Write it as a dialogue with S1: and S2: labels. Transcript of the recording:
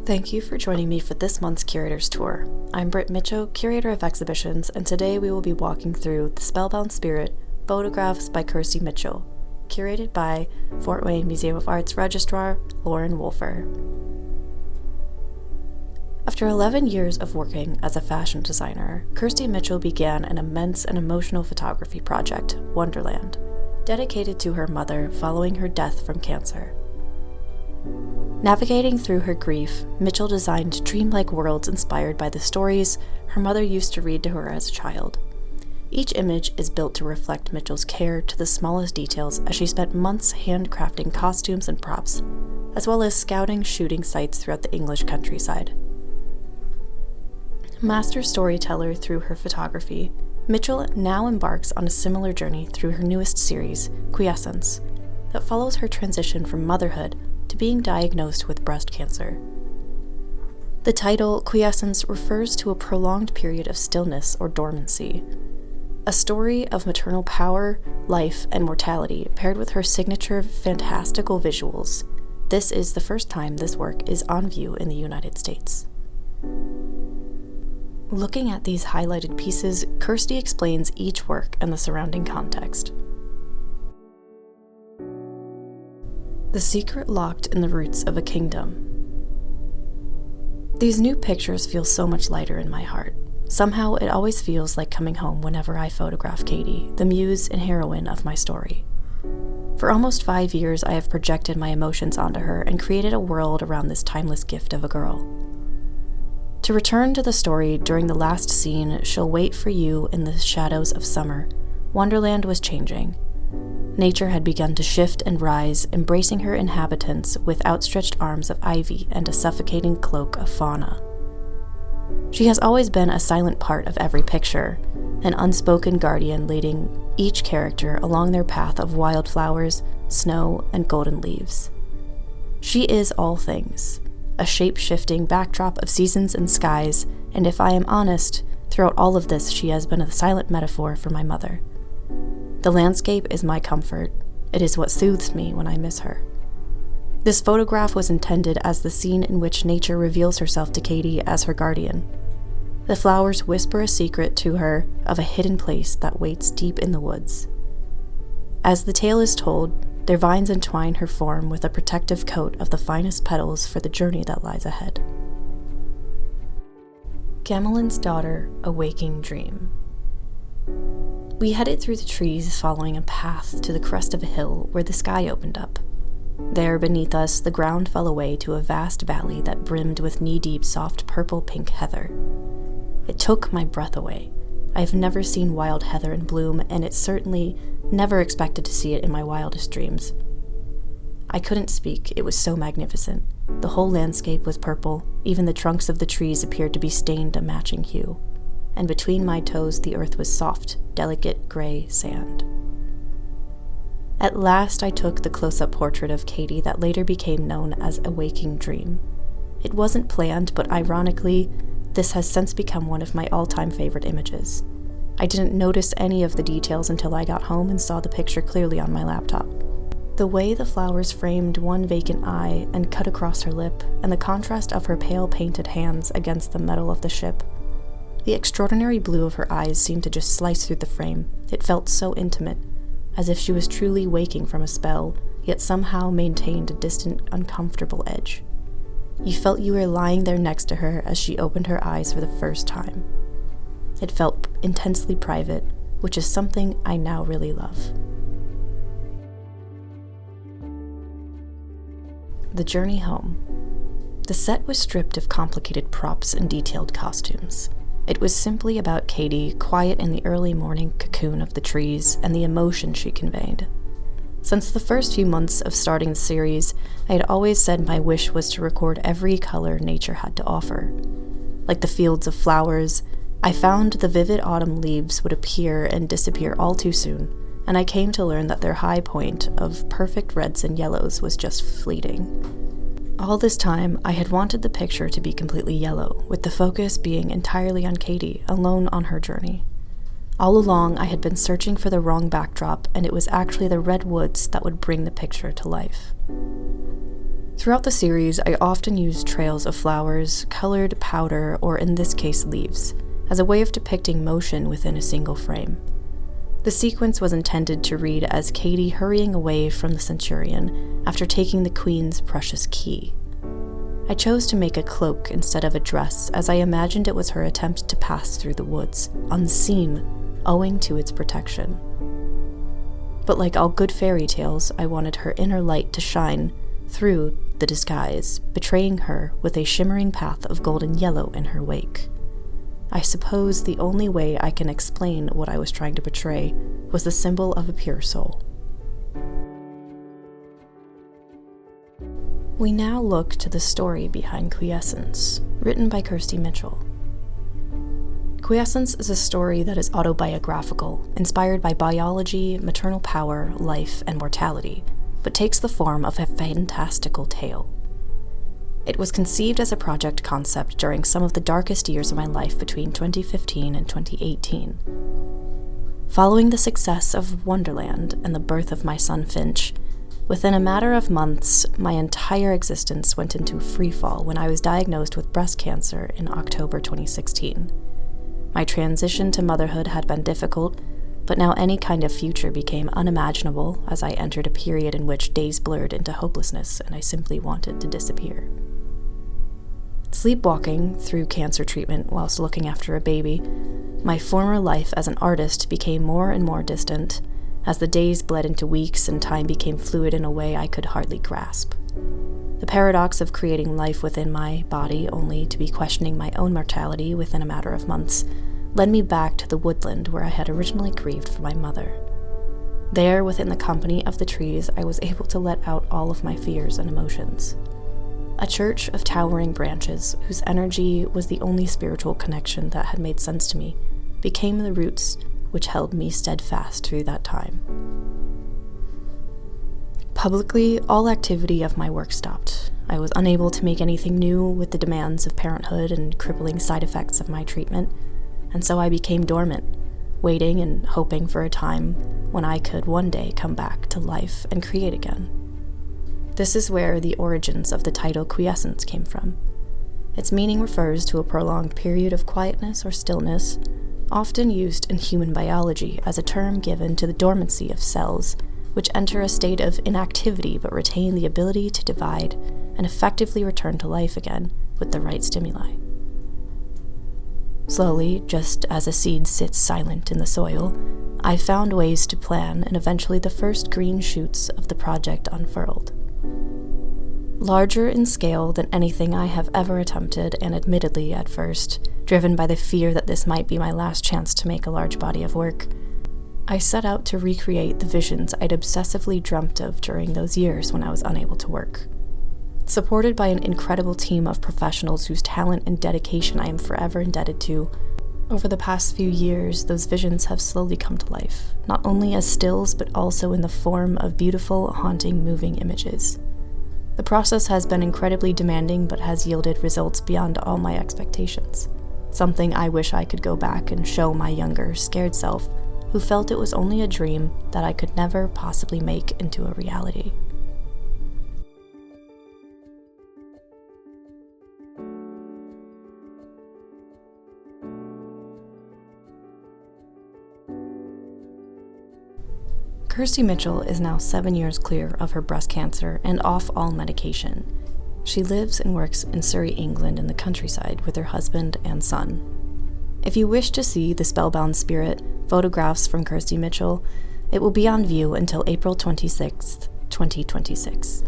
S1: Thank you for joining me for this month's Curators Tour. I'm Michell, Curator of Exhibitions, and today we will be walking through the Spellbound Spirit, Photographs by Kirsty Mitchell, curated by Fort Wayne Museum of Art's Registrar, Lauren Wolfer. After 11 years of working as a fashion designer, Kirsty Mitchell began an immense and emotional photography project, Wonderland, dedicated to her mother following her death from cancer. Navigating through her grief, Michell designed dreamlike worlds inspired by the stories her mother used to read to her as a child. Each image is built to reflect Mitchell's care to the smallest details as she spent months handcrafting costumes and props, as well as scouting shooting sites throughout the English countryside. Master storyteller through her photography, Michell now embarks on a similar journey through her newest series, Quiescence, that follows her transition from motherhood to being diagnosed with breast cancer. The title, Quiescence, refers to a prolonged period of stillness or dormancy, a story of maternal power, life, and mortality paired with her signature fantastical visuals. This is the first time this work is on view in the United States. Looking at these highlighted pieces, Kirsty explains each work and the surrounding context. The secret locked in the roots of a kingdom. These new pictures feel so much lighter in my heart. Somehow it always feels like coming home whenever I photograph Katie, the muse and heroine of my story. For almost 5 years, I have projected my emotions onto her and created a world around this timeless gift of a girl. To return to the story, during the last scene, she'll wait for you in the shadows of summer. Wonderland was changing. Nature had begun to shift and rise, embracing her inhabitants with outstretched arms of ivy and a suffocating cloak of fauna. She has always been a silent part of every picture, an unspoken guardian leading each character along their path of wildflowers, snow, and golden leaves. She is all things, a shape-shifting backdrop of seasons and skies, and if I am honest, throughout all of this she has been a silent metaphor for my mother. The landscape is my comfort. It is what soothes me when I miss her. This photograph was intended as the scene in which nature reveals herself to Katie as her guardian. The flowers whisper a secret to her of a hidden place that waits deep in the woods. As the tale is told, their vines entwine her form with a protective coat of the finest petals for the journey that lies ahead. Gamelin's Daughter, A Waking Dream. We headed through the trees following a path to the crest of a hill where the sky opened up. There beneath us, the ground fell away to a vast valley that brimmed with knee-deep soft purple-pink heather. It took my breath away. I have never seen wild heather in bloom, and it certainly never expected to see it in my wildest dreams. I couldn't speak, it was so magnificent. The whole landscape was purple, even the trunks of the trees appeared to be stained a matching hue. And between my toes the earth was soft, delicate gray sand. At last I took the close-up portrait of Katie that later became known as A Waking Dream. It wasn't planned, but ironically, this has since become one of my all-time favorite images. I didn't notice any of the details until I got home and saw the picture clearly on my laptop. The way the flowers framed one vacant eye and cut across her lip, and the contrast of her pale painted hands against the metal of the ship. The extraordinary blue of her eyes seemed to just slice through the frame. It felt so intimate, as if she was truly waking from a spell, yet somehow maintained a distant, uncomfortable edge. You felt you were lying there next to her as she opened her eyes for the first time. It felt intensely private, which is something I now really love. The journey home. The set was stripped of complicated props and detailed costumes. It was simply about Katie, quiet in the early morning cocoon of the trees, and the emotion she conveyed. Since the first few months of starting the series, I had always said my wish was to record every color nature had to offer. Like the fields of flowers, I found the vivid autumn leaves would appear and disappear all too soon, and I came to learn that their high point of perfect reds and yellows was just fleeting. All this time, I had wanted the picture to be completely yellow, with the focus being entirely on Katie, alone on her journey. All along, I had been searching for the wrong backdrop, and it was actually the red woods that would bring the picture to life. Throughout the series, I often use trails of flowers, colored powder, or in this case leaves, as a way of depicting motion within a single frame. The sequence was intended to read as Katie hurrying away from the Centurion after taking the Queen's precious key. I chose to make a cloak instead of a dress, as I imagined it was her attempt to pass through the woods, unseen, owing to its protection. But like all good fairy tales, I wanted her inner light to shine through the disguise, betraying her with a shimmering path of golden yellow in her wake. I suppose the only way I can explain what I was trying to portray was the symbol of a pure soul. We now look to the story behind Quiescence, written by Kirsty Mitchell. Quiescence is a story that is autobiographical, inspired by biology, maternal power, life, and mortality, but takes the form of a fantastical tale. It was conceived as a project concept during some of the darkest years of my life between 2015 and 2018. Following the success of Wonderland and the birth of my son Finch, within a matter of months, my entire existence went into freefall when I was diagnosed with breast cancer in October 2016. My transition to motherhood had been difficult, but now any kind of future became unimaginable as I entered a period in which days blurred into hopelessness and I simply wanted to disappear. Sleepwalking through cancer treatment whilst looking after a baby, my former life as an artist became more and more distant as the days bled into weeks and time became fluid in a way I could hardly grasp. The paradox of creating life within my body only to be questioning my own mortality within a matter of months led me back to the woodland where I had originally grieved for my mother. There, within the company of the trees, I was able to let out all of my fears and emotions. A church of towering branches, whose energy was the only spiritual connection that had made sense to me, became the roots which held me steadfast through that time. Publicly, all activity of my work stopped. I was unable to make anything new with the demands of parenthood and crippling side effects of my treatment, and so I became dormant, waiting and hoping for a time when I could one day come back to life and create again. This is where the origins of the title Quiescence came from. Its meaning refers to a prolonged period of quietness or stillness, often used in human biology as a term given to the dormancy of cells, which enter a state of inactivity but retain the ability to divide and effectively return to life again with the right stimuli. Slowly, just as a seed sits silent in the soil, I found ways to plan, and eventually the first green shoots of the project unfurled. Larger in scale than anything I have ever attempted, and admittedly at first, driven by the fear that this might be my last chance to make a large body of work, I set out to recreate the visions I'd obsessively dreamt of during those years when I was unable to work. Supported by an incredible team of professionals whose talent and dedication I am forever indebted to, over the past few years, those visions have slowly come to life, not only as stills but also in the form of beautiful, haunting, moving images. The process has been incredibly demanding but has yielded results beyond all my expectations, something I wish I could go back and show my younger, scared self who felt it was only a dream that I could never possibly make into a reality. Kirsty Mitchell is now 7 years clear of her breast cancer and off all medication. She lives and works in Surrey, England in the countryside with her husband and son. If you wish to see the Spellbound Spirit, Photographs from Kirsty Mitchell, it will be on view until April 26th, 2026.